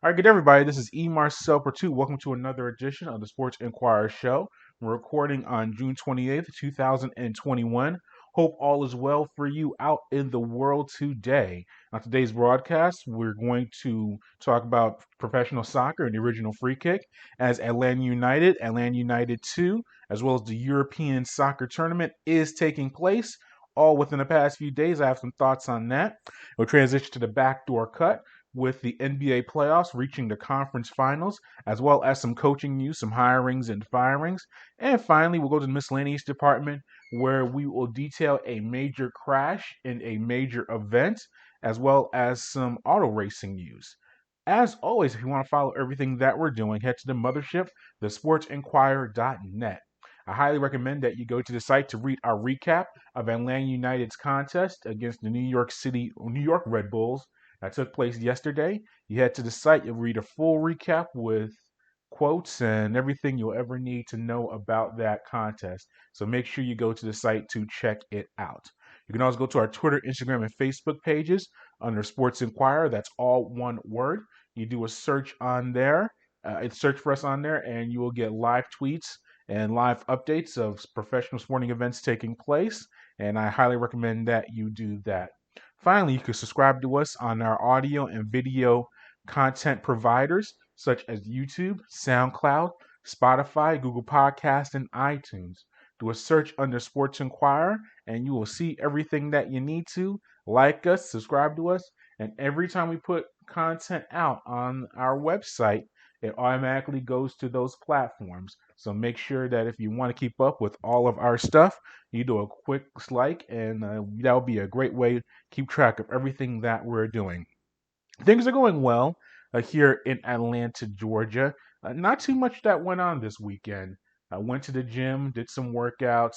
All right, good everybody. This is E. Marcel Pertu. Welcome to another edition of the Sports Inquirer Show. We're recording on June 28th, 2021. Hope all is well for you out in the world today. On today's broadcast, we're going to talk about professional soccer and the original free kick as Atlanta United 2, as well as the European soccer tournament is taking place. All within the past few days. I have some thoughts on that. We'll transition to the backdoor cut with the NBA playoffs reaching the conference finals, as well as some coaching news, some hirings and firings. And finally, we'll go to the miscellaneous department where we will detail a major crash in a major event, as well as some auto racing news. As always, if you want to follow everything that we're doing, head to the mothership, thesportsinquirer.net. I highly recommend that you go to the site to read our recap of Atlanta United's contest against the New York Red Bulls that took place yesterday. You head to the site, you'll read a full recap with quotes and everything you'll ever need to know about that contest. So make sure you go to the site to check it out. You can also go to our Twitter, Instagram, and Facebook pages under Sports Inquirer. That's all one word. You do a search on there, search for us on there, and you will get live tweets and live updates of professional sporting events taking place. And I highly recommend that you do that. Finally, you can subscribe to us on our audio and video content providers such as YouTube, SoundCloud, Spotify, Google Podcast, and iTunes. Do a search under Sports Inquirer, and you will see everything that you need to. Like us, subscribe to us, and every time we put content out on our website, it automatically goes to those platforms. So make sure that if you want to keep up with all of our stuff, you do a quick like, and that will be a great way to keep track of everything that we're doing. Things are going well here in Atlanta, Georgia. Not too much that went on this weekend. I went to the gym, did some workouts,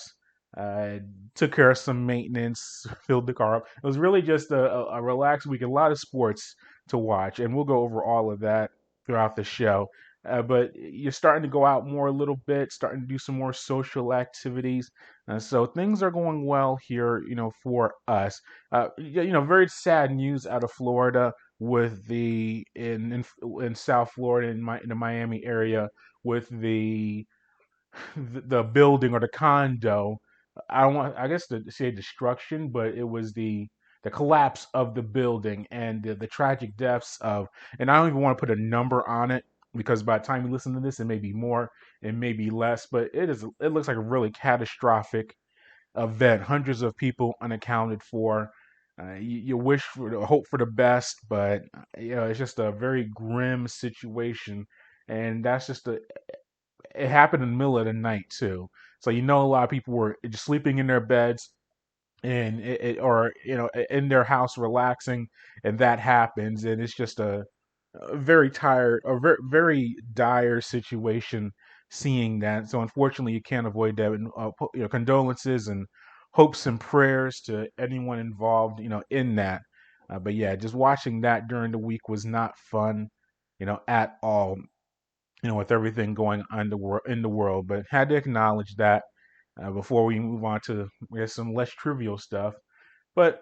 uh, took care of some maintenance, filled the car up. It was really just a relaxed week, a lot of sports to watch, and we'll go over all of that throughout the show. But you're starting to go out more a little bit, starting to do some more social activities. So things are going well here, for us. Very sad news out of Florida with in South Florida in the Miami area with the building or the condo. I don't want I guess to say destruction, but it was the collapse of the building and the tragic deaths of, and I don't even want to put a number on it because by the time you listen to this, it may be more, it may be less, but it looks like a really catastrophic event. Hundreds of people unaccounted for. You wish hope for the best, but it's just a very grim situation, and that's just it happened in the middle of the night too. So a lot of people were just sleeping in their beds and or in their house relaxing, and that happens, and it's just a very tired, a very dire situation seeing that. So unfortunately, you can't avoid that. And condolences and hopes and prayers to anyone involved, in that. But yeah, just watching that during the week was not fun, at all. With everything going on in the world, but had to acknowledge that before we move on to, I guess, some less trivial stuff, but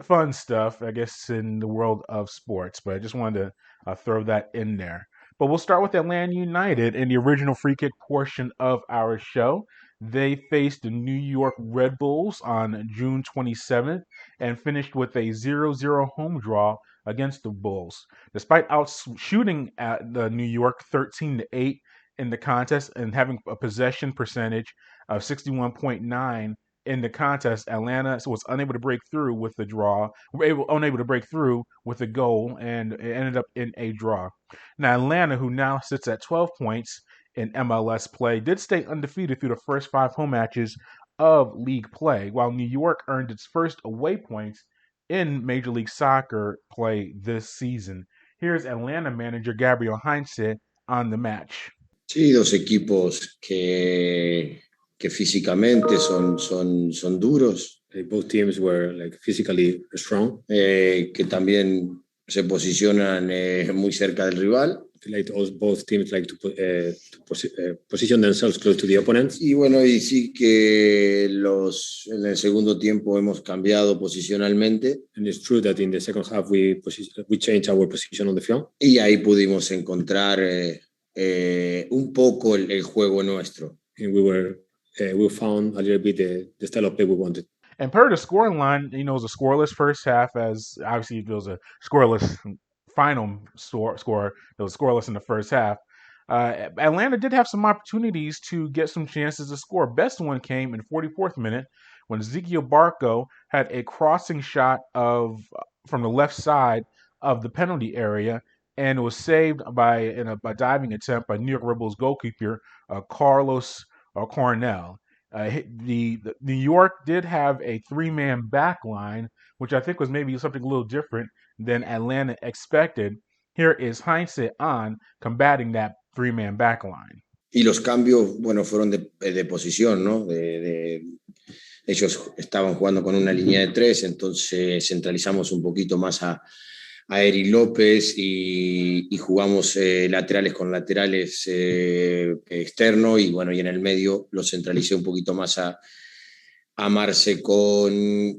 fun stuff, I guess, in the world of sports. But I just wanted to throw that in there. But we'll start with Atlanta United in the original free kick portion of our show. They faced the New York Red Bulls on June 27th and finished with a 0-0 home draw against the Bulls. Despite outshooting at the New York 13-8 in the contest and having a possession percentage of 61.9 in the contest, Atlanta was unable to break through with the draw, unable to break through with the goal, and it ended up in a draw. Now, Atlanta, who now sits at 12 points in MLS play, did stay undefeated through the first 5 home matches of league play, while New York earned its first away points in Major League Soccer play this season. Here's Atlanta manager Gabriel Heinze on the match. Sí, dos equipos que físicamente son duros. Both teams were like physically strong. Que también se posicionan muy cerca del rival. Like both teams like to position themselves close to the opponents. Y bueno, y sí que en el segundo tiempo hemos cambiado posicionalmente. And it's true that in the second half we changed our position on the field. Y ahí pudimos encontrar un poco el juego nuestro. And we found a little bit the style of play we wanted. And per the scoring line, it was a scoreless first half, as obviously it was a scoreless final score. It was scoreless in the first half. Atlanta did have some opportunities to get some chances to score. Best one came in 44th minute when Ezekiel Barco had a crossing shot from the left side of the penalty area, and it was saved by a diving attempt by New York Red Bulls goalkeeper Carlos Cornell. The New York did have a three-man back line, which I think was maybe something a little different than Atlanta expected. Here is Heinze on combating that three-man back line. Y los cambios, bueno, fueron de posición, ¿no? Ellos estaban jugando con una línea de 3, entonces centralizamos un poquito más a Eri López y jugamos laterales con laterales externo y bueno, y en el medio lo centralicé un poquito más a Marce con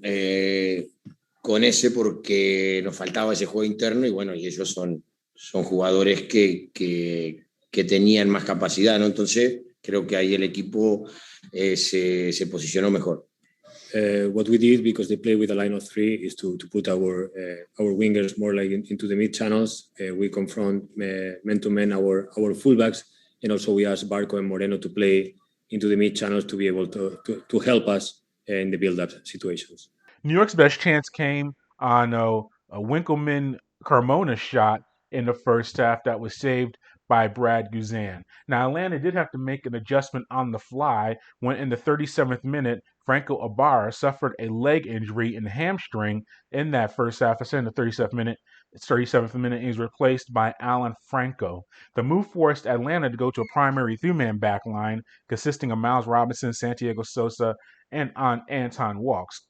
ese porque nos faltaba ese juego interno y bueno, y ellos son jugadores que tenían más capacidad, ¿no? Entonces creo que ahí el equipo se posicionó mejor. What we did, because they play with a line of 3, is to put our wingers more like into the mid channels. We confront man to man our fullbacks, and also we asked Barco and Moreno to play into the mid channels to be able to help us in the build-up situations. New York's best chance came on a Winkleman Carmona shot in the first half that was saved by Brad Guzan. Now, Atlanta did have to make an adjustment on the fly when in the 37th minute, Franco Ibarra suffered a leg injury in the hamstring in that first half. I said in the 37th minute, he was replaced by Alan Franco. The move forced Atlanta to go to a primary three-man back line consisting of Miles Robinson, Santiago Sosa, and Anton Walks.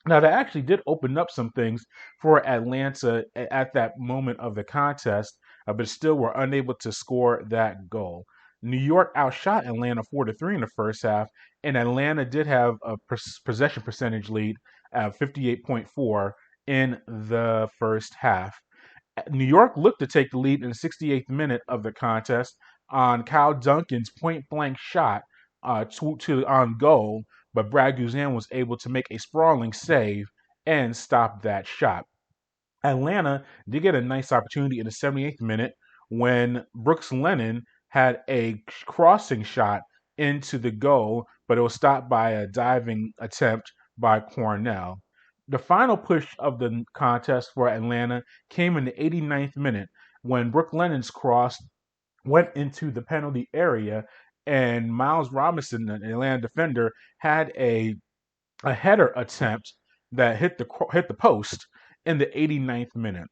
Now, that actually did open up some things for Atlanta at that moment of the contest, but still were unable to score that goal. New York outshot Atlanta 4-3 in the first half, and Atlanta did have a possession percentage lead at 58.4 in the first half. New York looked to take the lead in the 68th minute of the contest on Kyle Duncan's point-blank shot on goal, but Brad Guzan was able to make a sprawling save and stop that shot. Atlanta did get a nice opportunity in the 78th minute when Brooks Lennon had a crossing shot into the goal, but it was stopped by a diving attempt by Cornell. The final push of the contest for Atlanta came in the 89th minute when Brooks Lennon's cross went into the penalty area, and Miles Robinson, an Atlanta defender, had a header attempt that hit the post in the 89th minute.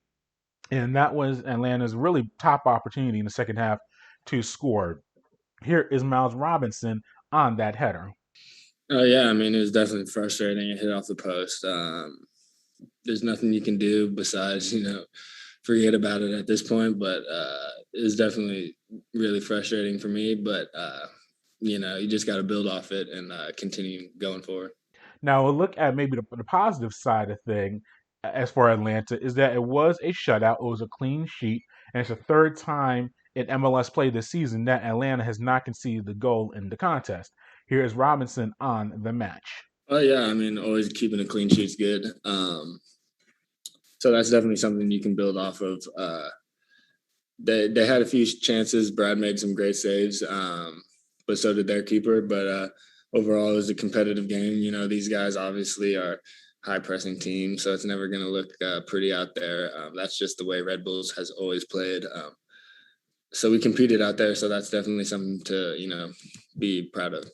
And that was Atlanta's really top opportunity in the second half to score. Here is Miles Robinson on that header. Yeah, I mean, it was definitely frustrating. It hit off the post. There's nothing you can do besides, forget about it at this point. But it was definitely really frustrating for me. But, you just got to build off it and continue going forward. Now, we'll look at maybe the positive side of thing as for Atlanta is that it was a shutout. It was a clean sheet. And it's the third time in MLS play this season that Atlanta has not conceded the goal in the contest. Here is Robinson on the match. Oh, yeah. I mean, always keeping a clean sheet's good. So that's definitely something you can build off of. They had a few chances. Brad made some great saves, but so did their keeper. But overall, it was a competitive game. These guys obviously are high-pressing team, so it's never going to look pretty out there. That's just the way Red Bulls has always played. So we competed out there, so that's definitely something to, be proud of.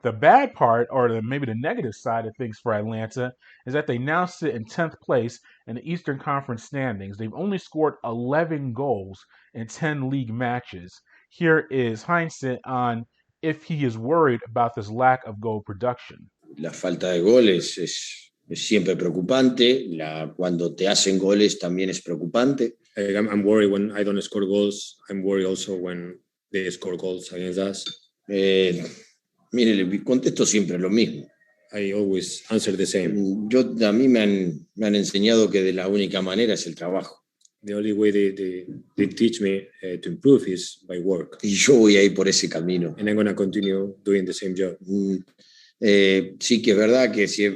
The bad part, or maybe the negative side of things for Atlanta, is that they now sit in 10th place in the Eastern Conference standings. They've only scored 11 goals in 10 league matches. Here is Heinze on if he is worried about this lack of goal production. La falta de goles es es siempre preocupante. Cuando te hacen goles también es preocupante. I'm worried when I don't score goals. I'm worried also when they score goals against us. Mire, le contesto siempre lo mismo. I always answer the same. A mí me han enseñado que de la única manera es el trabajo. The only way they teach me to improve is by work. Y yo voy a ir por ese camino. And I'm going to continue doing the same job. Sí que es verdad que si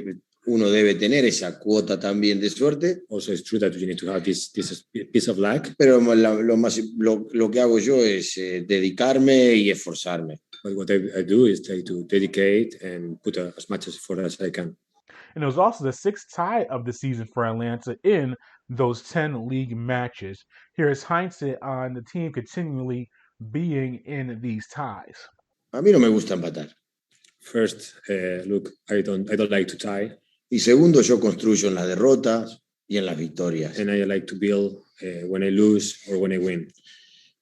uno debe tener esa cuota también de suerte. Also, it's true that you need to have this piece of luck. Pero lo que hago yo es dedicarme y esforzarme. But what I do is try to dedicate and put as much effort as I can. And it was also the sixth tie of the season for Atlanta in those 10 league matches. Here is Heinze on the team continually being in these ties. A mí no me gusta empatar. First, look, I don't like to tie. Y segundo, yo construyo en las derrotas y en las victorias. And I like to build when I lose or when I win.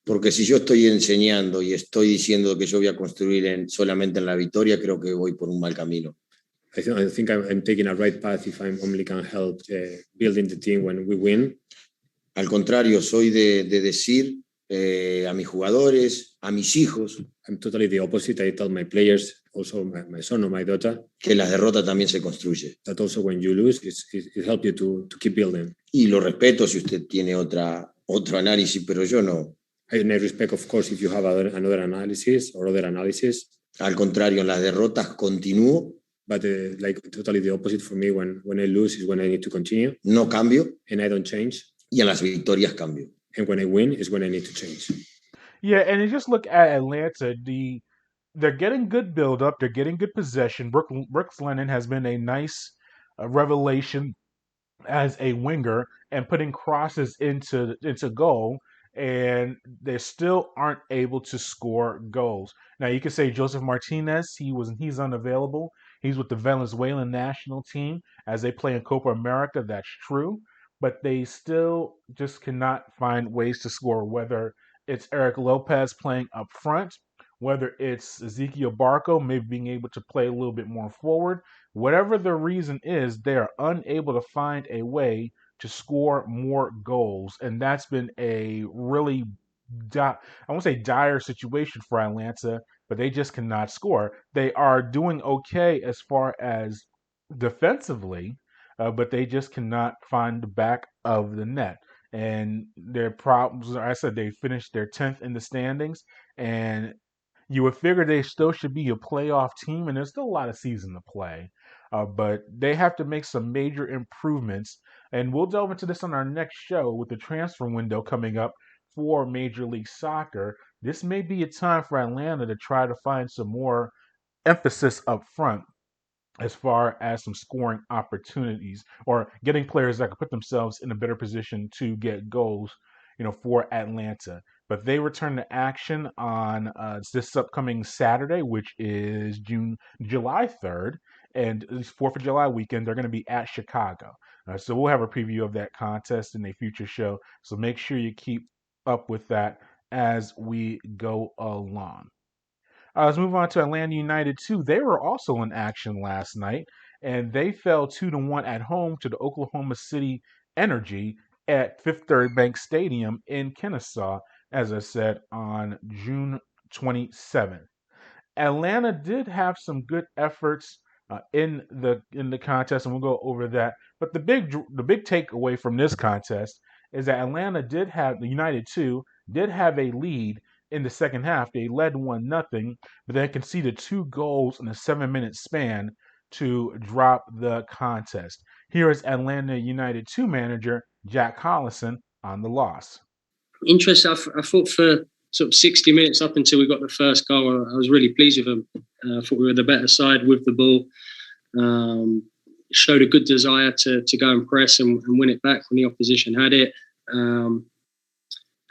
Porque si yo estoy enseñando y estoy diciendo que yo voy a construir solamente en la victoria, creo que voy por un mal camino. I think I'm taking a right path if I'm only can help building the team when we win. Al contrario, soy de decir a mis jugadores, a mis hijos. I'm totally the opposite. I tell my players, also my son or my daughter, que las derrotas también se construye. That also when you lose, it helps you to keep building. Y lo respeto si usted tiene otro análisis, pero yo no. I respect, of course, if you have another analysis or other analysis. Al contrario, en las derrotas continúo. But like totally the opposite for me. When I lose is when I need to continue. No cambio. And I don't change. Y en las victorias cambio. And when I win is when I need to change. Yeah, and you just look at Atlanta. They're getting good build-up. They're getting good possession. Brooks Lennon has been a nice revelation as a winger and putting crosses into goal. And they still aren't able to score goals. Now you could say Joseph Martinez, he's unavailable. He's with the Venezuelan national team as they play in Copa America. That's true, but they still just cannot find ways to score. Whether it's Eric Lopez playing up front, whether it's Ezekiel Barco maybe being able to play a little bit more forward, whatever the reason is, they are unable to find a way to score more goals. And that's been a really, I won't say dire situation for Atlanta, but they just cannot score. They are doing okay as far as defensively, but they just cannot find the back of the net. And their problems, I said, they finished their 10th in the standings, and you would figure they still should be a playoff team, and there's still a lot of season to play. But they have to make some major improvements, and we'll delve into this on our next show with the transfer window coming up for Major League Soccer. This may be a time for Atlanta to try to find some more emphasis up front as far as some scoring opportunities or getting players that can put themselves in a better position to get goals, for Atlanta. But they return to action on this upcoming Saturday, which is July 3rd, and it's 4th of July weekend. They're going to be at Chicago. So we'll have a preview of that contest in a future show. So make sure you keep up with that as we go along. Let's move on to Atlanta United 2. They were also in action last night, and they fell 2-1 at home to the Oklahoma City Energy at Fifth Third Bank Stadium in Kennesaw, as I said, on June 27th. Atlanta did have some good efforts in the contest, and we'll go over that. But the big takeaway from this contest is that the United 2 did have a lead in the second half. They led 1-0, but then conceded 2 goals in a 7-minute span to drop the contest. Here is Atlanta United 2 manager Jack Collison on the loss. Interesting. I thought for sort of 60 minutes up until we got the first goal, I was really pleased with them. I thought we were the better side with the ball. Showed a good desire to go and press and win it back when the opposition had it.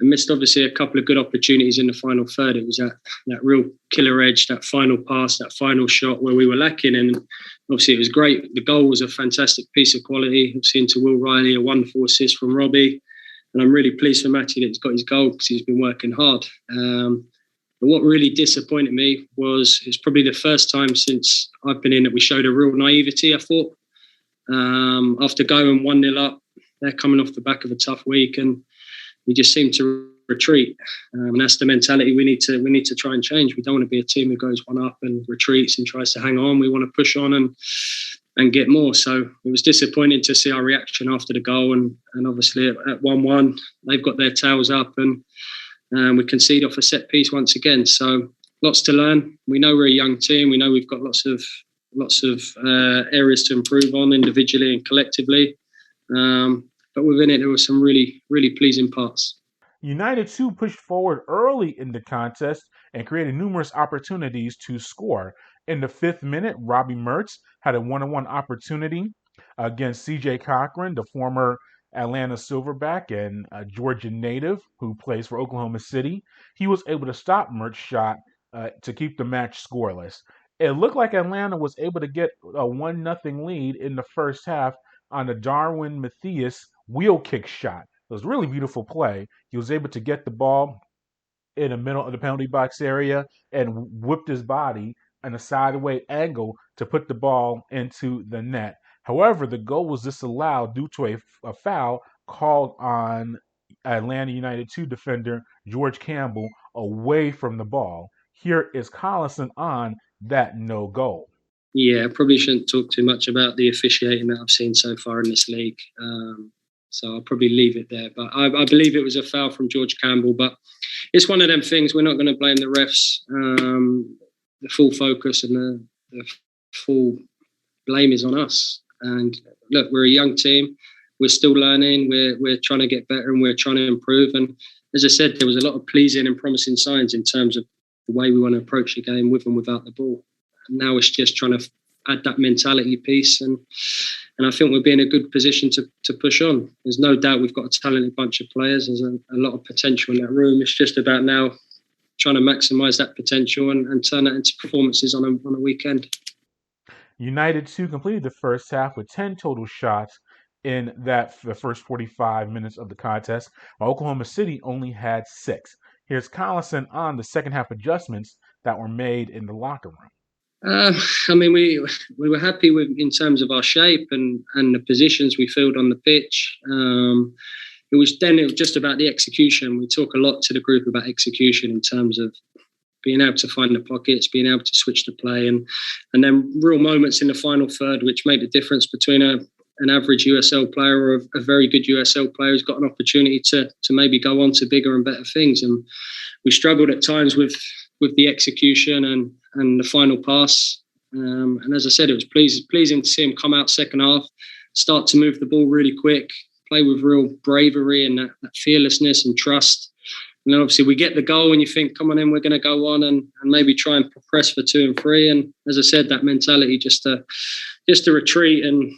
I missed obviously a couple of good opportunities in the final third. It was that real killer edge, that final pass, that final shot where we were lacking. And obviously it was great. The goal was a fantastic piece of quality. Obviously into Will Riley, a wonderful assist from Robbie. And I'm really pleased for Matty that he's got his goal because he's been working hard. But what really disappointed me was it's probably the first time since I've been in that we showed a real naivety, I thought. After going 1-0 up, they're coming off the back of a tough week, and we just seem to retreat. And that's the mentality we need to try and change. We don't want to be a team who goes 1 up and retreats and tries to hang on. We want to push on and get more. So it was disappointing to see our reaction after the goal, and obviously at 1-1 they've got their tails up, and we concede off a set piece once again. So lots to learn. We know we're a young team. We know we've got lots of areas to improve on individually and collectively. But within it, there were some really, really pleasing parts. United 2 pushed forward early in the contest and created numerous opportunities to score. In the 5th minute, Robbie Mertz had a 1-on-1 opportunity against C.J. Cochran, the former Atlanta Silverback and a Georgia native who plays for Oklahoma City. He was able to stop Mertz's shot to keep the match scoreless. It looked like Atlanta was able to get a 1-0 lead in the first half on a Darwin Matthias wheel kick shot. It was a really beautiful play. He was able to get the ball in the middle of the penalty box area and whipped his body in a sideways angle to put the ball into the net. However, the goal was disallowed due to a foul called on Atlanta United 2 defender George Campbell away from the ball. Here is Collison on that no goal. Yeah, I probably shouldn't talk too much about the officiating that I've seen so far in this league. So I'll probably leave it there. But I believe it was a foul from George Campbell. But it's one of them things. We're not going to blame the refs. The full focus and the full blame is on us. And look, we're a young team. We're still learning. We're trying to get better and we're trying to improve. And as I said, there was a lot of pleasing and promising signs in terms of the way we want to approach the game with and without the ball. And now it's just trying to add that mentality piece. And I think we'll be in a good position to push on. There's no doubt we've got a talented bunch of players. There's a lot of potential in that room. It's just about now trying to maximise that potential and turn that into performances on a weekend. United 2 completed the first half with 10 total shots in the first 45 minutes of the contest, while Oklahoma City only had 6. Here's Collison on the second half adjustments that were made in the locker room. I mean, we were happy with in terms of our shape and the positions we filled on the pitch. It was just about the execution. We talk a lot to the group about execution in terms of being able to find the pockets, being able to switch the play, and then real moments in the final third which make the difference between an average USL player or a very good USL player who's got an opportunity to maybe go on to bigger and better things. And we struggled at times with the execution and the final pass. And as I said, it was pleasing to see him come out second half, start to move the ball really quick, play with real bravery and that fearlessness and trust. And then obviously we get the goal and you think, come on in, we're going to go on and maybe try and press for 2 and 3. And as I said, that mentality just to retreat and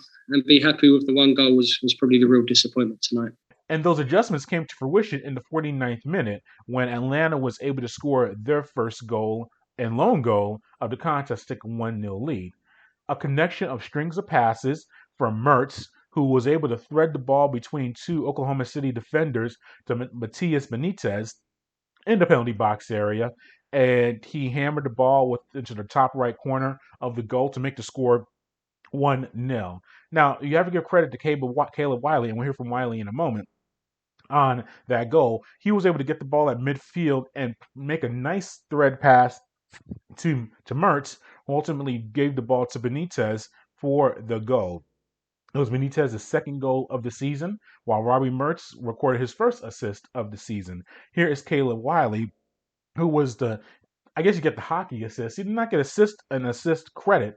be happy with the 1 goal was probably the real disappointment tonight. And those adjustments came to fruition in the 49th minute when Atlanta was able to score their first goal and lone goal of the contest to take a 1-0 lead. A connection of strings of passes from Mertz, who was able to thread the ball between 2 Oklahoma City defenders to Matias Benitez in the penalty box area, and he hammered the ball into the top right corner of the goal to make the score 1-0. Now, you have to give credit to Caleb Wiley, and we'll hear from Wiley in a moment, on that goal. He was able to get the ball at midfield and make a nice thread pass to Mertz, who ultimately gave the ball to Benitez for the goal. It was Benitez's second goal of the season, while Robbie Mertz recorded his first assist of the season. Here is Caleb Wiley, who was I guess you get the hockey assist. He did not get an assist credit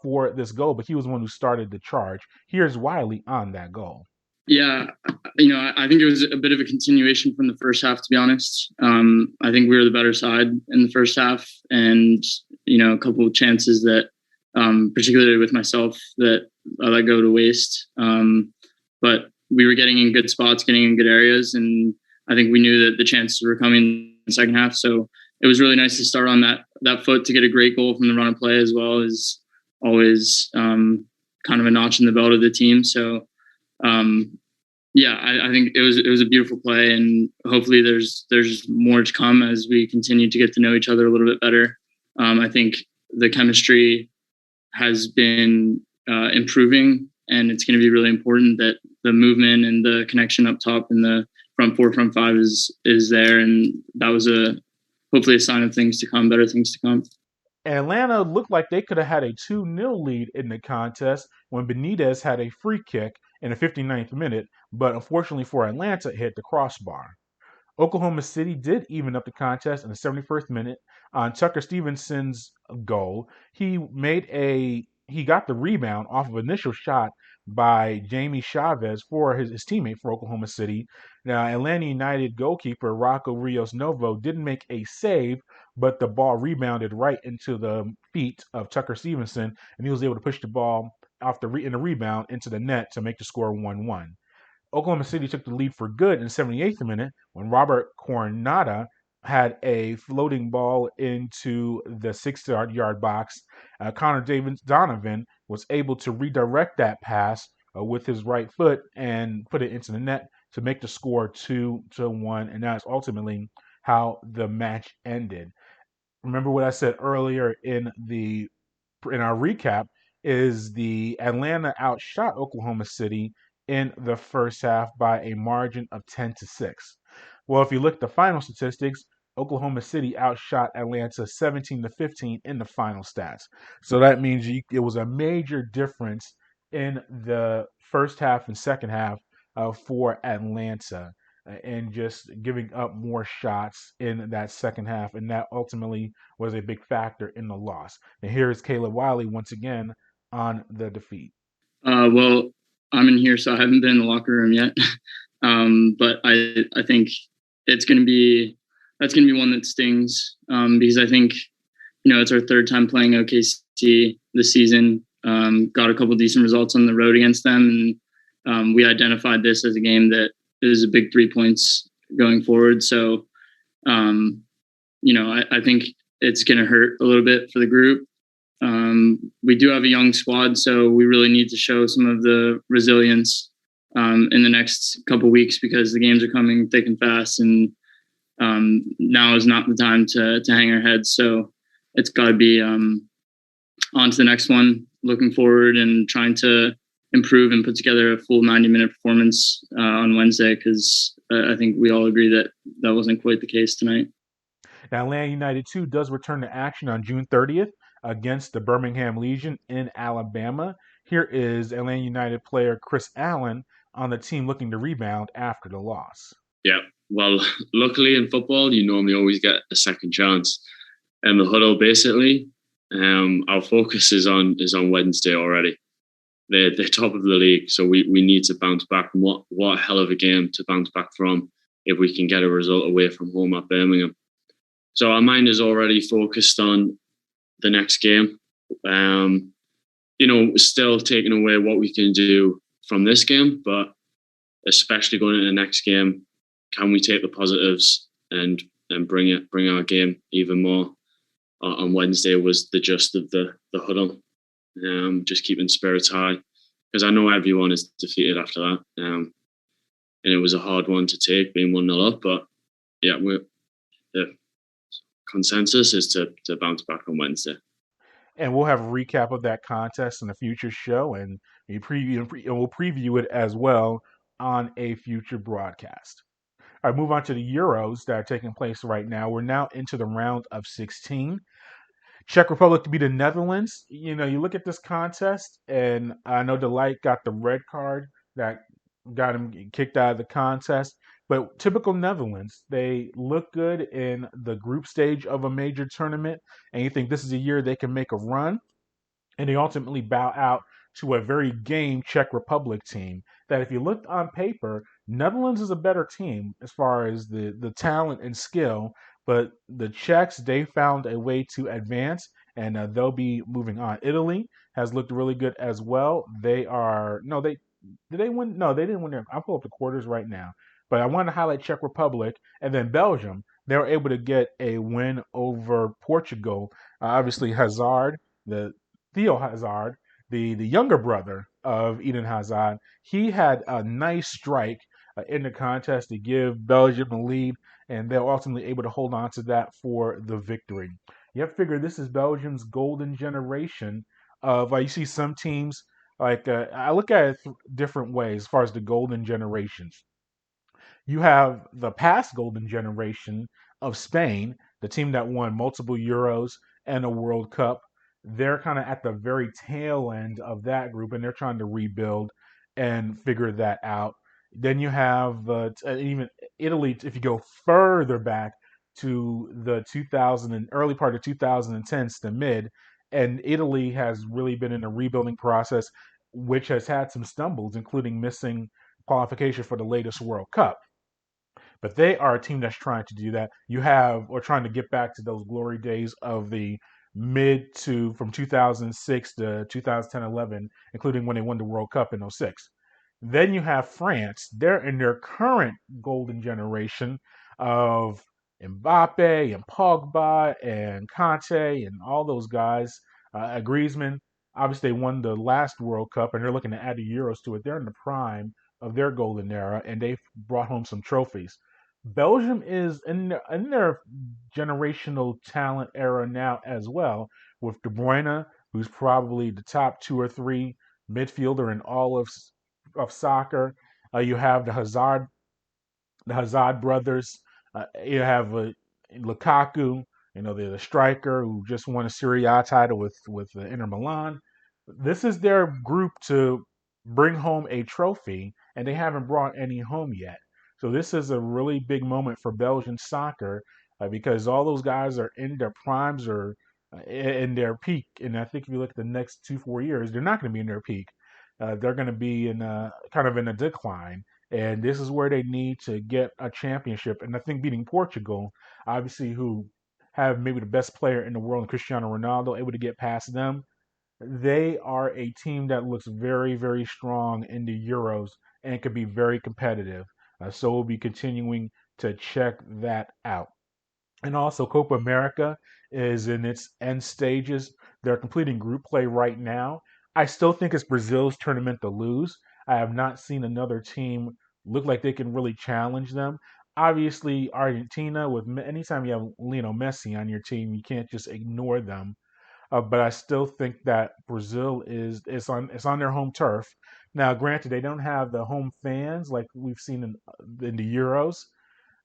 for this goal, but he was the one who started the charge. Here's Wiley on that goal. Yeah, I think it was a bit of a continuation from the first half, to be honest. I think we were the better side in the first half, and a couple of chances that, particularly with myself, that I let go to waste. But we were getting in good spots, getting in good areas, and I think we knew that the chances were coming in the second half. So it was really nice to start on that foot to get a great goal from the run of play, as well as always kind of a notch in the belt of the team. So. I think it was a beautiful play, and hopefully there's more to come as we continue to get to know each other a little bit better. I think the chemistry has been improving and it's going to be really important that the movement and the connection up top in the front four, front five is there, and that was hopefully a sign of things to come, better things to come. Atlanta looked like they could have had a 2-0 lead in the contest when Benitez had a free kick in the 59th minute, but unfortunately for Atlanta, it hit the crossbar. Oklahoma City did even up the contest in the 71st minute on Tucker Stevenson's goal. He got the rebound off of an initial shot by Jamie Chavez for his teammate for Oklahoma City. Now, Atlanta United goalkeeper Rocco Rios Novo didn't make a save, but the ball rebounded right into the feet of Tucker Stevenson, and he was able to push the ball off in the rebound into the net to make the score 1-1. Oklahoma City took the lead for good in the 78th minute when Robert Coronada had a floating ball into the 6-yard box. Connor Donovan was able to redirect that pass with his right foot and put it into the net to make the score 2-1, and that's ultimately how the match ended. Remember what I said earlier in our recap is the Atlanta outshot Oklahoma City in the first half by a margin of 10-6. Well, if you look at the final statistics, Oklahoma City outshot Atlanta 17-15 in the final stats. So that means it was a major difference in the first half and second half for Atlanta, and just giving up more shots in that second half. And that ultimately was a big factor in the loss. And here is Caleb Wiley once again on the defeat. Well, I'm in here, so I haven't been in the locker room yet. But I think that's going to be one that stings, because I think, it's our third time playing OKC this season. Got a couple of decent results on the road against them, and we identified this as a game that is a big 3 points going forward. So, I think it's going to hurt a little bit for the group. We do have a young squad, so we really need to show some of the resilience in the next couple of weeks, because the games are coming thick and fast, and now is not the time to hang our heads. So it's got to be on to the next one, looking forward and trying to improve and put together a full 90-minute performance on Wednesday, because I think we all agree that wasn't quite the case tonight. Now, Atlanta United 2 does return to action on June 30th against the Birmingham Legion in Alabama. Here is Atlanta United player Chris Allen on the team looking to rebound after the loss. Yeah, well, luckily in football, you normally always get a second chance. And the huddle, basically, our focus is on Wednesday already. They're top of the league, so we need to bounce back. And what a hell of a game to bounce back from if we can get a result away from home at Birmingham. So our mind is already focused on the next game. Still taking away what we can do from this game, but especially going into the next game, can we take the positives and bring our game even more? On Wednesday was the gist of the huddle. Just keeping spirits high, because I know everyone is defeated after that. And it was a hard one to take, being 1-0 up. But yeah, the consensus is to bounce back on Wednesday. And we'll have a recap of that contest in a future show, and we'll preview it as well on a future broadcast. All right, move on to the Euros that are taking place right now. We're now into the round of 16. Czech Republic to beat the Netherlands. You look at this contest, and I know Delight got the red card that got him kicked out of the contest. But typical Netherlands, they look good in the group stage of a major tournament, and you think this is a year they can make a run, and they ultimately bow out to a very game Czech Republic team that, if you looked on paper, Netherlands is a better team as far as the talent and skill, but the Czechs, they found a way to advance, and they'll be moving on. Italy has looked really good as well. Did they win? No, they didn't win. I'll pull up the quarters right now. But I want to highlight Czech Republic, and then Belgium. They were able to get a win over Portugal. Obviously, Theo Hazard, the younger brother of Eden Hazard, he had a nice strike in the contest to give Belgium the lead, and they're ultimately able to hold on to that for the victory. You have to figure this is Belgium's golden generation of, you see some teams Like I look at it different ways as far as the golden generations. You have the past golden generation of Spain, the team that won multiple Euros and a World Cup. They're kind of at the very tail end of that group, and they're trying to rebuild and figure that out. Then you have even Italy. If you go further back to the 2000 and early part of 2010s to mid, and Italy has really been in a rebuilding process, which has had some stumbles, including missing qualification for the latest World Cup. But they are a team that's trying to do that. You have, or trying to get back to those glory days of the mid to from 2006 to 2010 11, including when they won the World Cup in '06. Then you have France. They're in their current golden generation of Mbappe and Pogba and Conte and all those guys. Griezmann, obviously, they won the last World Cup and they're looking to add the Euros to it. They're in the prime of their golden era and they've brought home some trophies. Belgium is in their generational talent era now as well, with De Bruyne, who's probably the top two or three midfielder in all of soccer. You have the Hazard brothers. You have Lukaku, the striker who just won a Serie A title with Inter Milan. This is their group to bring home a trophy, and they haven't brought any home yet. So this is a really big moment for Belgian soccer because all those guys are in their primes or in their peak. And I think if you look at the next 2-4 years, they're not going to be in their peak. They're going to be in kind of in a decline. And this is where they need to get a championship. And I think beating Portugal, obviously, who have maybe the best player in the world, Cristiano Ronaldo, able to get past them. They are a team that looks very, very strong in the Euros and could be very competitive. So we'll be continuing to check that out. And also, Copa America is in its end stages. They're completing group play right now. I still think it's Brazil's tournament to lose. I have not seen another team look like they can really challenge them. Obviously, Argentina, with anytime you have Lionel Messi on your team, you can't just ignore them. But I still think that Brazil is it's on their home turf. Now, granted, they don't have the home fans like we've seen in the Euros.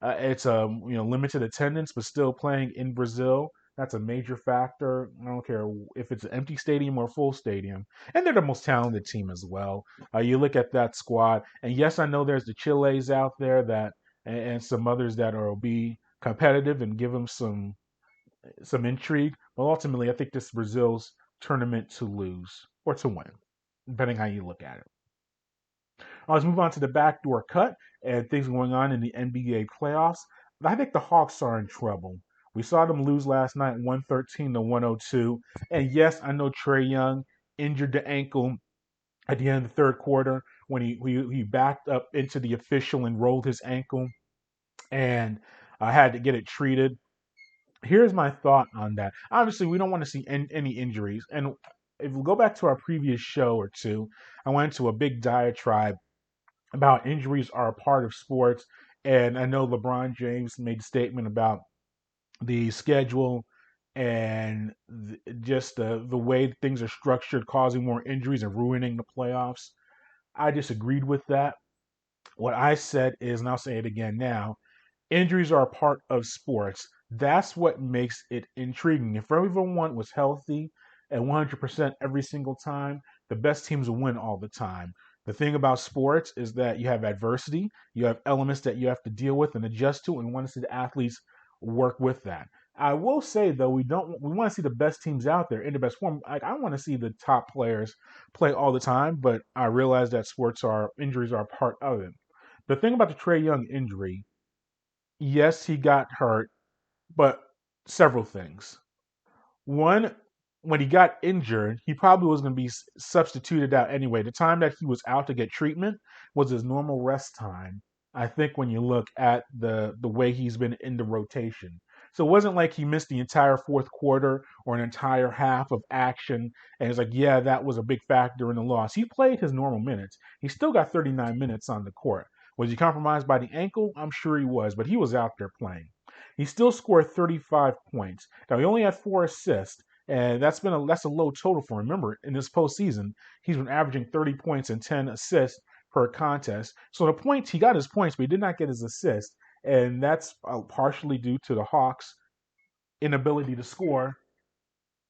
It's a limited attendance, but still playing in Brazil. That's a major factor. I don't care if it's an empty stadium or full stadium, and they're the most talented team as well. You look at that squad, and yes, I know there's the Chiles out there that and some others that will be competitive and give them some intrigue. But ultimately, I think this is Brazil's tournament to lose or to win, depending how you look at it. Let's move on to the backdoor cut and things going on in the NBA playoffs. I think the Hawks are in trouble. We saw them lose last night, 113 to 102. And yes, I know Trae Young injured the ankle at the end of the third quarter when he backed up into the official and rolled his ankle and had to get it treated. Here's my thought on that. Obviously, we don't want to see any injuries. And if we go back to our previous show or two, I went into a big diatribe about injuries are a part of sports. And I know LeBron James made a statement about the schedule and just the way things are structured, causing more injuries and ruining the playoffs. I disagreed with that. What I said is, and I'll say it again now, injuries are a part of sports. That's what makes it intriguing. If everyone was healthy and 100% every single time, the best teams will win all the time. The thing about sports is that you have adversity, you have elements that you have to deal with and adjust to, and want to see the athletes work with that. I will say though, we want to see the best teams out there in the best form. Like I want to see the top players play all the time, but I realize that injuries are a part of it. The thing about the Trae Young injury, yes, he got hurt, but several things. One, when he got injured, he probably was going to be substituted out anyway. The time that he was out to get treatment was his normal rest time. I think when you look at the way he's been in the rotation. So it wasn't like he missed the entire fourth quarter or an entire half of action. And it's like, yeah, that was a big factor in the loss. He played his normal minutes. He still got 39 minutes on the court. Was he compromised by the ankle? I'm sure he was, but he was out there playing. He still scored 35 points. Now, he only had 4 assists, And that's a low total for him. Remember, in this postseason, he's been averaging 30 points and 10 assists per contest. So the points, he got his points, but he did not get his assists. And that's partially due to the Hawks' inability to score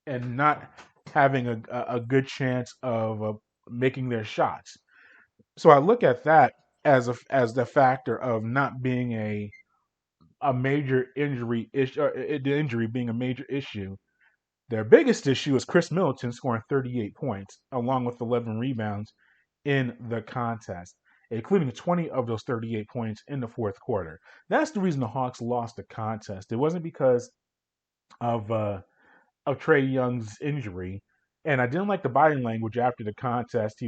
and not having a good chance of making their shots. So I look at that as the factor of not being a major injury issue, the injury being a major issue. Their biggest issue is Khris Middleton scoring 38 points along with 11 rebounds in the contest, including 20 of those 38 points in the fourth quarter. That's the reason the Hawks lost the contest. It wasn't because of Trae Young's injury, and I didn't like the body language after the contest.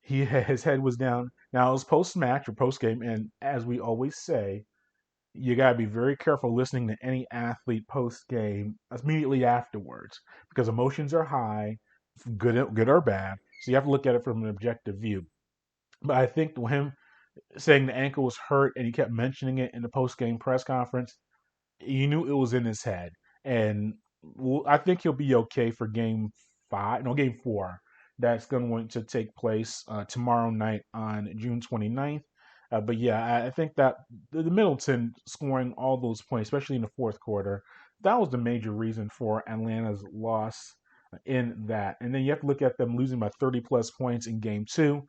His head was down. Now it was post match or post game, and as we always say, you got to be very careful listening to any athlete post game immediately afterwards because emotions are high, good or bad. So you have to look at it from an objective view. But I think him saying the ankle was hurt and he kept mentioning it in the post game press conference, you knew it was in his head. And I think he'll be okay for game four. That's going to take place tomorrow night on June 29th. But yeah, I think that the Middleton scoring all those points, especially in the fourth quarter, that was the major reason for Atlanta's loss in that. And then you have to look at them losing by 30 plus points in game two.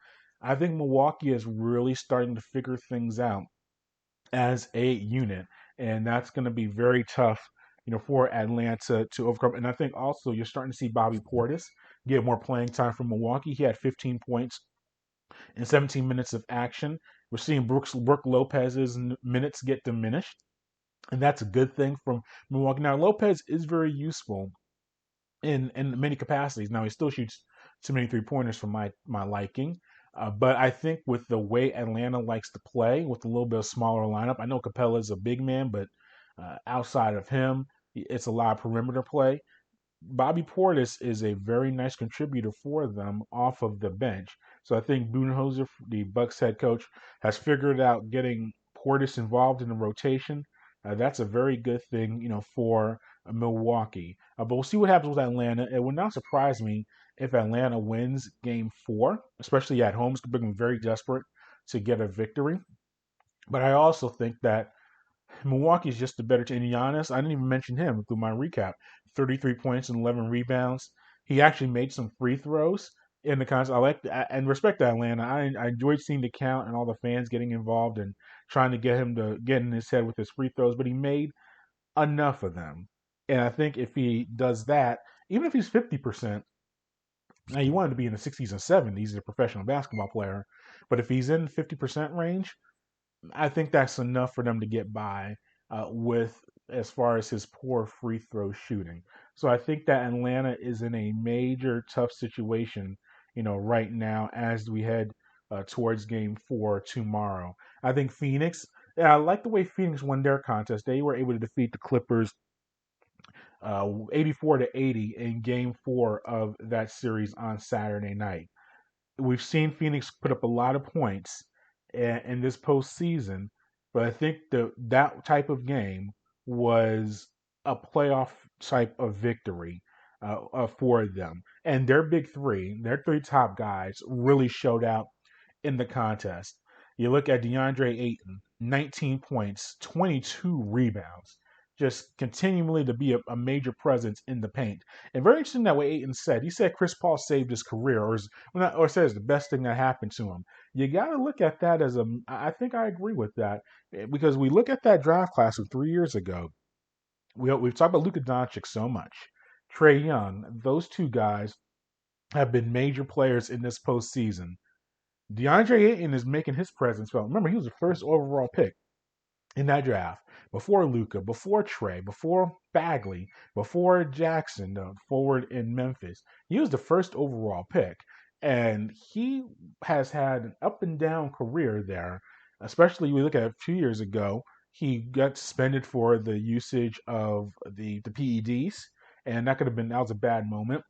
I think Milwaukee is really starting to figure things out as a unit, and that's going to be very tough, for Atlanta to overcome. And I think also you're starting to see Bobby Portis get more playing time from Milwaukee. He had 15 points in 17 minutes of action. We're seeing Brook Lopez's minutes get diminished, and that's a good thing from Milwaukee. Now, Lopez is very useful in many capacities. Now, he still shoots too many three-pointers for my liking, but I think with the way Atlanta likes to play, with a little bit of smaller lineup, I know Capella's a big man, but outside of him, it's a lot of perimeter play. Bobby Portis is a very nice contributor for them off of the bench. So I think Budenholzer, the Bucks head coach, has figured out getting Portis involved in the rotation. That's a very good thing, for Milwaukee. But we'll see what happens with Atlanta. It would not surprise me if Atlanta wins game four, especially at home. It's going to be very desperate to get a victory. But I also think that Milwaukee's just the better team. And Giannis, I didn't even mention him through my recap. 33 points and 11 rebounds. He actually made some free throws in the contest. I like and respect to Atlanta. I enjoyed seeing the count and all the fans getting involved and trying to get him to get in his head with his free throws, but he made enough of them. And I think if he does that, even if he's 50%, now you want him to be in the 60s and 70s, he's a professional basketball player, but if he's in 50% range, I think that's enough for them to get by with as far as his poor free throw shooting. So I think that Atlanta is in a major tough situation, right now as we head towards game four tomorrow. I think Phoenix, I like the way Phoenix won their contest. They were able to defeat the Clippers 84-80 in game four of that series on Saturday night. We've seen Phoenix put up a lot of points in this postseason, but I think that type of game was a playoff type of victory for them. And their three top guys really showed out in the contest. You look at DeAndre Ayton, 19 points, 22 rebounds, just continually to be a major presence in the paint. And very interesting that way Ayton said. He said Chris Paul saved his career, or says the best thing that happened to him. You got to look at that I think I agree with that, because we look at that draft class of 3 years ago. We've talked about Luka Doncic so much. Trae Young, those two guys have been major players in this postseason. DeAndre Ayton is making his presence felt. Remember, he was the first overall pick in that draft, before Luka, before Trae, before Bagley, before Jackson, the forward in Memphis. He was the first overall pick, and he has had an up and down career there. Especially we look at 2 years ago, he got suspended for the usage of the PEDs, and that was a bad moment.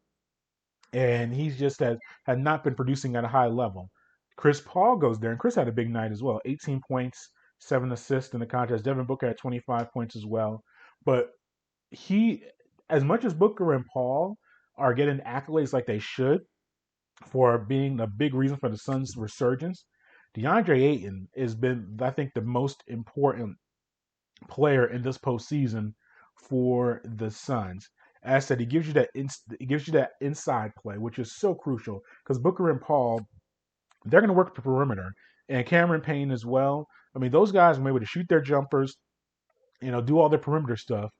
And he's just had not been producing at a high level. Chris Paul goes there, and Chris had a big night as well. 18 points, 7 assists in the contest. Devin Booker had 25 points as well. But as much as Booker and Paul are getting accolades like they should for being a big reason for the Suns' resurgence, DeAndre Ayton has been, I think, the most important player in this postseason for the Suns. As I said, he gives you that inside play, which is so crucial because Booker and Paul, they're going to work the perimeter, and Cameron Payne as well. I mean, those guys are able to shoot their jumpers, do all their perimeter stuff,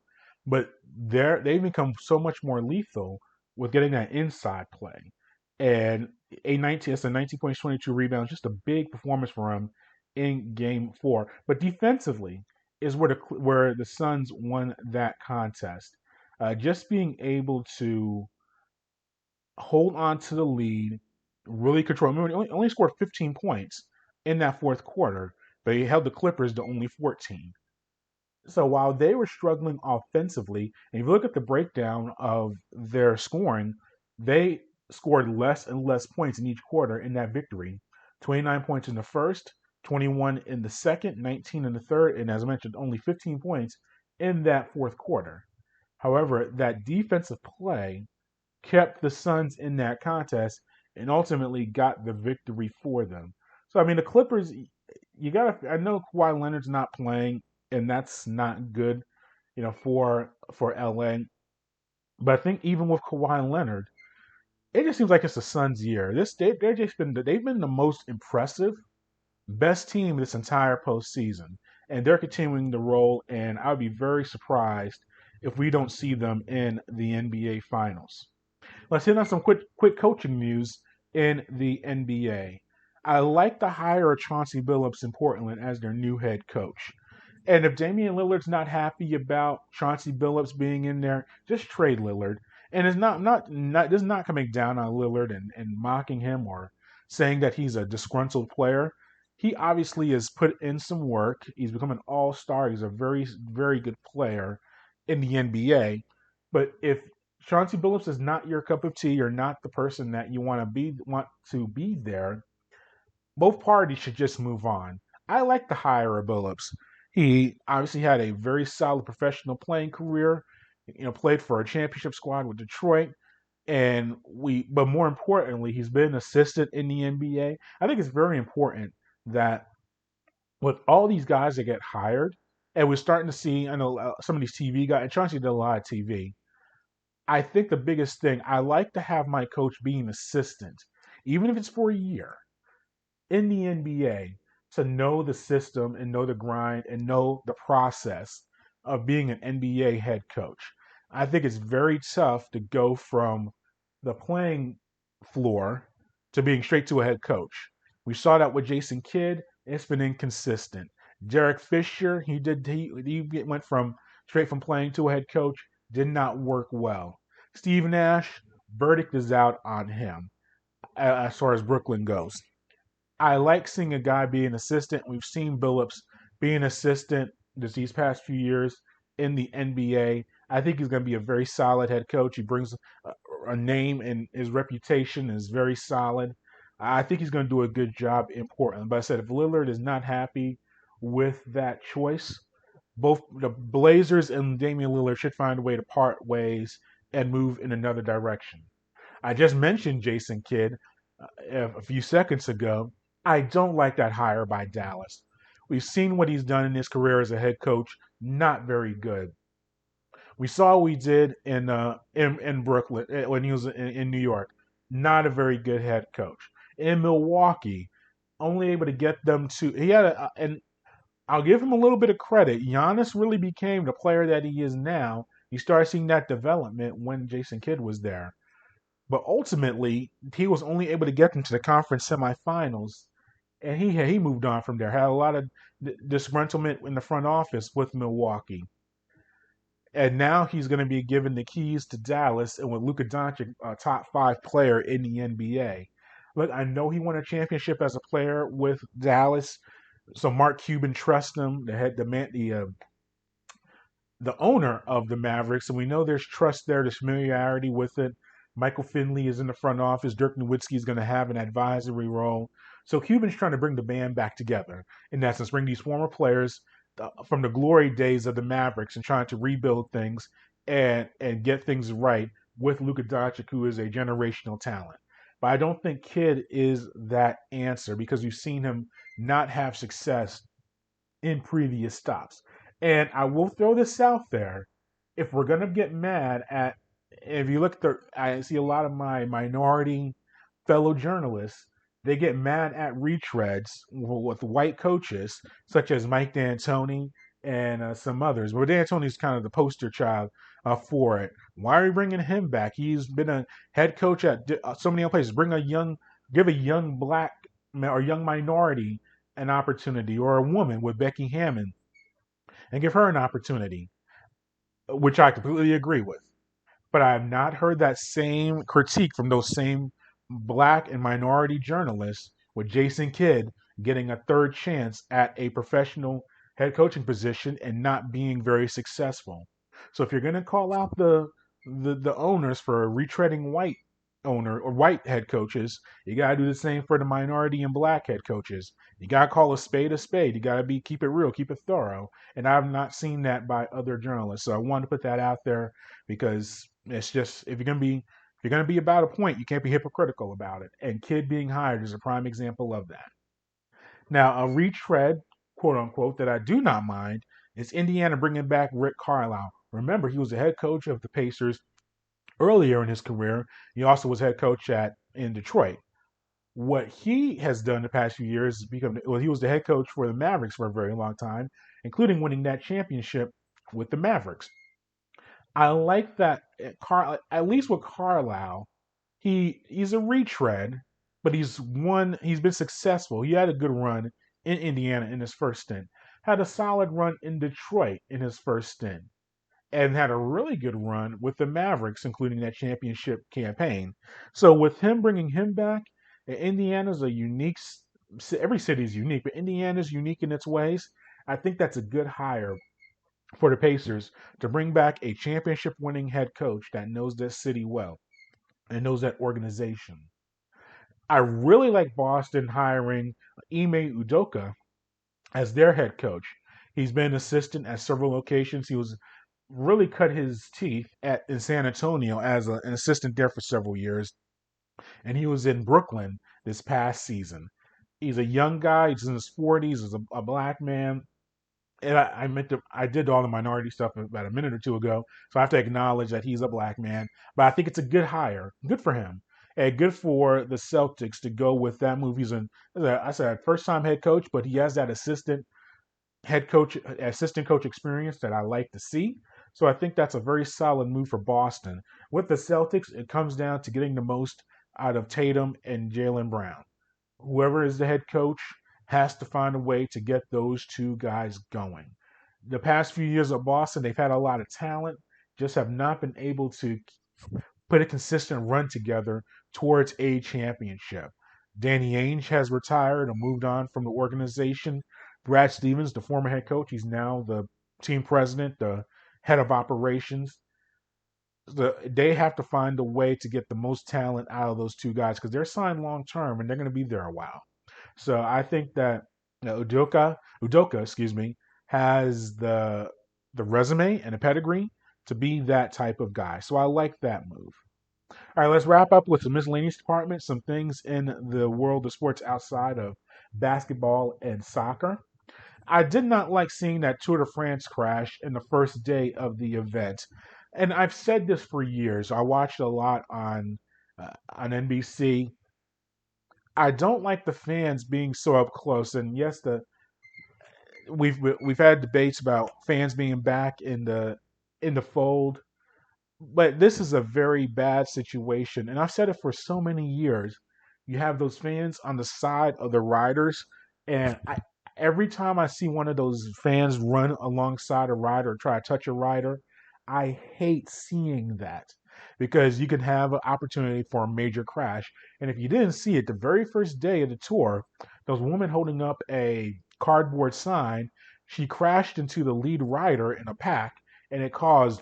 but they've become so much more lethal with getting that inside play. And it's a 19 points, 22 rebounds, just a big performance for him in Game 4. But defensively is where the Suns won that contest. Just being able to hold on to the lead, really control. Remember, he only scored 15 points in that fourth quarter, but he held the Clippers to only 14. So while they were struggling offensively, and if you look at the breakdown of their scoring, they scored less and less points in each quarter in that victory. 29 points in the first, 21 in the second, 19 in the third, and as I mentioned, only 15 points in that fourth quarter. However, that defensive play kept the Suns in that contest and ultimately got the victory for them. So, I mean, the Clippers, I know Kawhi Leonard's not playing, and that's not good, for LA. But I think even with Kawhi Leonard, it just seems like it's the Suns' year. They've been the most impressive, best team this entire postseason, and they're continuing to roll. And I would be very surprised if we don't see them in the NBA Finals. Let's hit on some quick coaching news in the NBA. I like the hire of Chanucey Billups in Portland as their new head coach. And if Damian Lillard's not happy about Chanucey Billups being in there, just trade Lillard. And it's this is not coming down on Lillard and mocking him or saying that he's a disgruntled player. He obviously has put in some work. He's become an all-star. He's a very, very good player in the NBA. But if Chanucey Billups is not your cup of tea or not the person that you want to be there, both parties should just move on. I like the hire of Billups. He obviously had a very solid professional playing career. Played for a championship squad with Detroit, but more importantly, he's been an assistant in the NBA. I think it's very important that with all these guys that get hired, and we're starting to see, I know some of these TV guys, and Chauncey did a lot of TV. I think the biggest thing, I like to have my coach be an assistant, even if it's for a year, in the NBA, to know the system and know the grind and know the process of being an NBA head coach. I think it's very tough to go from the playing floor to being straight to a head coach. We saw that with Jason Kidd. It's been inconsistent. Derek Fisher, he went straight from playing to a head coach, did not work well. Steve Nash, verdict is out on him as far as Brooklyn goes. I like seeing a guy be an assistant. We've seen Billups be an assistant these past few years in the NBA. I think he's going to be a very solid head coach. He brings a name, and his reputation is very solid. I think he's going to do a good job in Portland. But I said, if Lillard is not happy with that choice, both the Blazers and Damian Lillard should find a way to part ways and move in another direction. I just mentioned Jason Kidd a few seconds ago. I don't like that hire by Dallas. We've seen what he's done in his career as a head coach. Not very good. We saw what he did in Brooklyn when he was in New York. Not a very good head coach. In Milwaukee, only able to get them to. And I'll give him a little bit of credit. Giannis really became the player that he is now. You started seeing that development when Jason Kidd was there. But ultimately, he was only able to get them to the conference semifinals, and he moved on from there. Had a lot of disgruntlement in the front office with Milwaukee. And now he's going to be given the keys to Dallas, and with Luka Doncic, a top 5 player in the NBA. Look, I know he won a championship as a player with Dallas, so Mark Cuban trusts him. The owner of the Mavericks, and we know there's trust there, there's familiarity with it. Michael Finley is in the front office. Dirk Nowitzki is going to have an advisory role. So Cuban's trying to bring the band back together. In essence, bring these former players from the glory days of the Mavericks and trying to rebuild things and get things right with Luka Doncic, who is a generational talent. But I don't think Kidd is that answer because you've seen him not have success in previous stops. And I will throw this out there. If we're going to get mad at, if you look, I see a lot of my minority fellow journalists, they get mad at retreads with white coaches, such as Mike D'Antoni and some others. But D'Antoni's kind of the poster child for it. Why are we bringing him back? He's been a head coach at so many other places. Give a young black or young minority an opportunity, or a woman with Becky Hammon, and give her an opportunity, which I completely agree with. But I have not heard that same critique from those same black and minority journalists with Jason Kidd getting a third chance at a professional head coaching position and not being very successful. So if you're going to call out the owners for retreading white owner or white head coaches, you got to do the same for the minority and black head coaches. You got to call a spade a spade. You got to keep it real, keep it thorough. And I've not seen that by other journalists. So I wanted to put that out there because it's just, if you're going to be about a point, you can't be hypocritical about it. And Kidd being hired is a prime example of that. Now, a retread, quote unquote, that I do not mind is Indiana bringing back Rick Carlisle. Remember, he was the head coach of the Pacers earlier in his career. He also was head coach in Detroit. What he has done the past few years is he was the head coach for the Mavericks for a very long time, including winning that championship with the Mavericks. I like that at least with Carlisle, he's a retread, but he's been successful. He had a good run in Indiana in his first stint, had a solid run in Detroit in his first stint, and had a really good run with the Mavericks, including that championship campaign. So with him bringing him back, Indiana's a unique, every city is unique, but Indiana's unique in its ways. I think that's a good hire for the Pacers to bring back a championship winning head coach that knows that city well and knows that organization. I really like Boston hiring Ime Udoka as their head coach. He's been an assistant at several locations. He was really cut his teeth in San Antonio as an assistant there for several years. And he was in Brooklyn this past season. He's a young guy. He's in his 40s. He's a black man. And I did all the minority stuff about a minute or two ago, so I have to acknowledge that he's a black man. But I think it's a good hire, good for him, and good for the Celtics to go with that move. He's I said, first-time head coach, but he has that assistant coach experience that I like to see. So I think that's a very solid move for Boston. With the Celtics, it comes down to getting the most out of Tatum and Jaylen Brown. Whoever is the head coach has to find a way to get those two guys going. The past few years of Boston, they've had a lot of talent, just have not been able to put a consistent run together towards a championship. Danny Ainge has retired and moved on from the organization. Brad Stevens, the former head coach, he's now the team president, the head of operations. They have to find a way to get the most talent out of those two guys because they're signed long term and they're going to be there a while. So I think that Udoka, has the resume and a pedigree to be that type of guy. So I like that move. All right, let's wrap up with some miscellaneous department, some things in the world of sports outside of basketball and soccer. I did not like seeing that Tour de France crash in the first day of the event. And I've said this for years. I watched a lot on NBC. I don't like the fans being so up close. And yes, we've had debates about fans being back in the fold, but this is a very bad situation. And I've said it for so many years. You have those fans on the side of the riders, and every time I see one of those fans run alongside a rider or try to touch a rider, I hate seeing that because you can have an opportunity for a major crash. And if you didn't see it, the very first day of the tour, there was a woman holding up a cardboard sign. She crashed into the lead rider in a pack, and it caused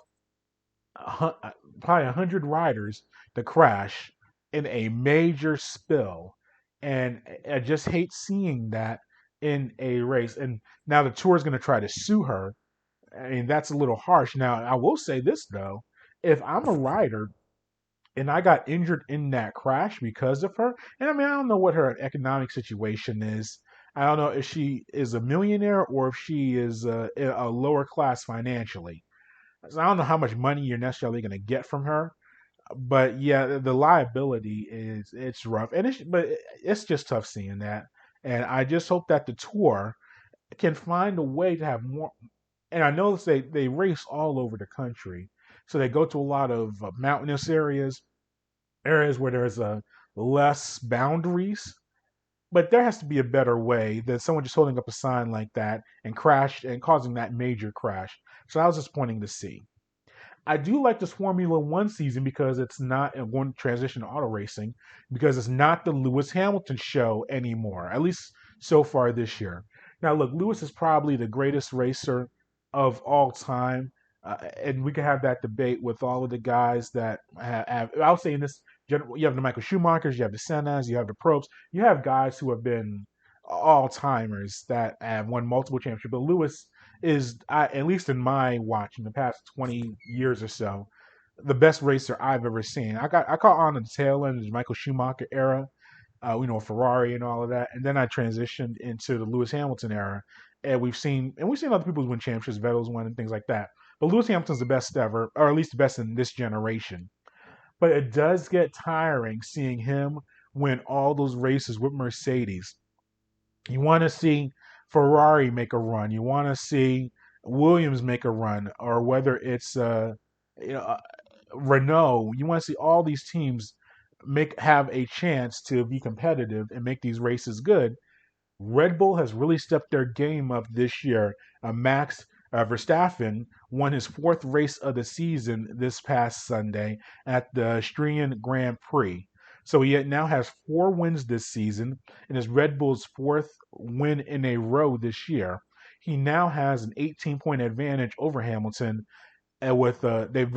probably 100 riders to crash in a major spill. And I just hate seeing that in a race. And now the tour is going to try to sue her I mean, that's a little harsh. Now, I will say this though: if I'm a rider and I got injured in that crash because of her, and I mean, I don't know what her economic situation is. I don't know if she is a millionaire or if she is a lower class financially. So I don't know how much money you're necessarily going to get from her, but yeah, the liability is it's rough, and it's just tough seeing that. And I just hope that the tour can find a way to have more. And I know they race all over the country, so they go to a lot of mountainous areas where there's less boundaries. But there has to be a better way than someone just holding up a sign like that and crash and causing that major crash. So that was disappointing to see. I do like this Formula One season because it's not and one transition to auto racing because it's not the Lewis Hamilton show anymore, at least so far this year. Now, look, Lewis is probably the greatest racer of all time, and we can have that debate with all of the guys that have I would say in this general, you have the Michael Schumachers, you have the Sennas, you have the Probst, you have guys who have been all timers that have won multiple championships. But Lewis is, at least in my watch in the past 20 years or so, the best racer I've ever seen. I caught on the tail end of the Michael Schumacher era, Ferrari and all of that, and then I transitioned into the Lewis Hamilton era, and we've seen other people win championships, Vettel's won and things like that. But Lewis Hamilton's the best ever, or at least the best in this generation. But it does get tiring seeing him win all those races with Mercedes. You want to see Ferrari make a run. You want to see Williams make a run, or whether it's you know Renault. You want to see all these teams have a chance to be competitive and make these races good. Red Bull has really stepped their game up this year. Max Verstappen won his fourth race of the season this past Sunday at the Stryian Grand Prix. So he now has 4 wins this season and is Red Bull's 4th win in a row this year. He now has an 18-point advantage over Hamilton, and with they've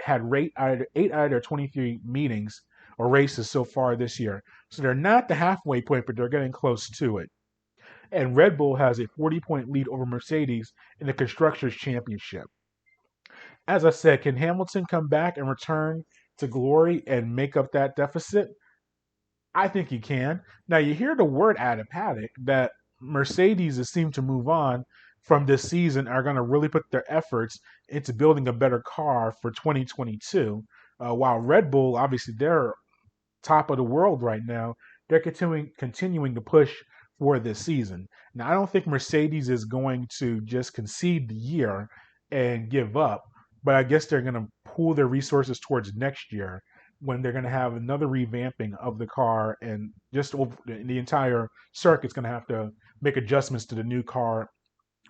had 8 out of their 23 meetings or races so far this year. So they're not the halfway point, but they're getting close to it. And Red Bull has a 40-point lead over Mercedes in the Constructors' Championship. As I said, can Hamilton come back and return to glory and make up that deficit? I think he can. Now, you hear the word out of Paddock that Mercedes has seemed to move on from this season, are going to really put their efforts into building a better car for 2022. While Red Bull, obviously, they're top of the world right now, they're continuing to push for this season. Now, I don't think Mercedes is going to just concede the year and give up, but I guess they're going to pool their resources towards next year when they're going to have another revamping of the car, and just over the entire circuit's going to have to make adjustments to the new car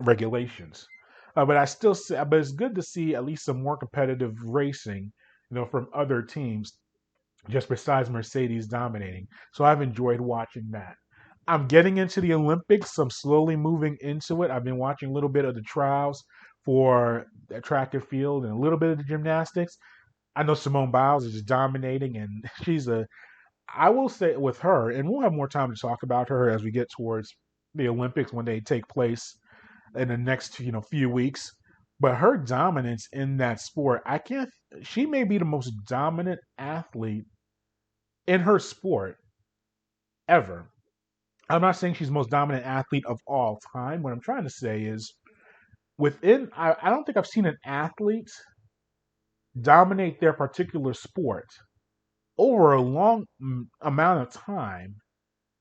regulations. But it's good to see at least some more competitive racing, from other teams, just besides Mercedes dominating. So I've enjoyed watching that. I'm getting into the Olympics. I'm slowly moving into it. I've been watching a little bit of the trials for the track and field and a little bit of the gymnastics. I know Simone Biles is just dominating, and I will say with her, and we'll have more time to talk about her as we get towards the Olympics when they take place in the next, few weeks. But her dominance in that sport, she may be the most dominant athlete in her sport ever. I'm not saying she's the most dominant athlete of all time. What I'm trying to say is I don't think I've seen an athlete dominate their particular sport over a long amount of time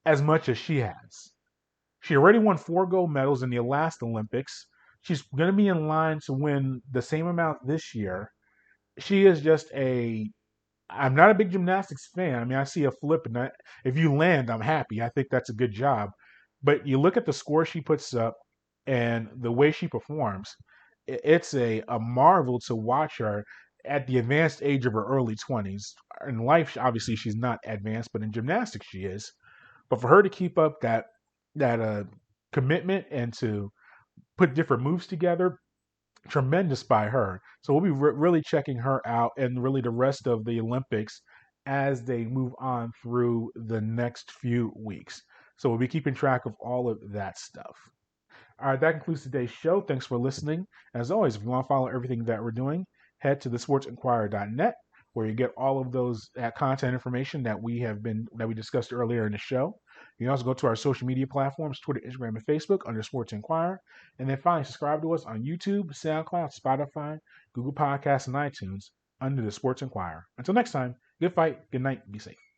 as much as she has. She already won 4 gold medals in the last Olympics. She's going to be in line to win the same amount this year. She is just I'm not a big gymnastics fan. I mean, I see a flip, and if you land, I'm happy. I think that's a good job. But you look at the score she puts up and the way she performs, it's a marvel to watch her at the advanced age of her early 20s. In life, obviously, she's not advanced, but in gymnastics, she is. But for her to keep up that commitment and to put different moves together, tremendous by her. So we'll be really checking her out, and really the rest of the Olympics as they move on through the next few weeks. So we'll be keeping track of all of that stuff. All right, that concludes today's show. Thanks for listening. As always, if you want to follow everything that we're doing, head to thesportsinquirer.net, where you get all of those content information that we discussed earlier in the show. You can also go to our social media platforms, Twitter, Instagram, and Facebook under Sports Inquirer. And then finally, subscribe to us on YouTube, SoundCloud, Spotify, Google Podcasts, and iTunes under the Sports Inquirer. Until next time, good fight, good night, be safe.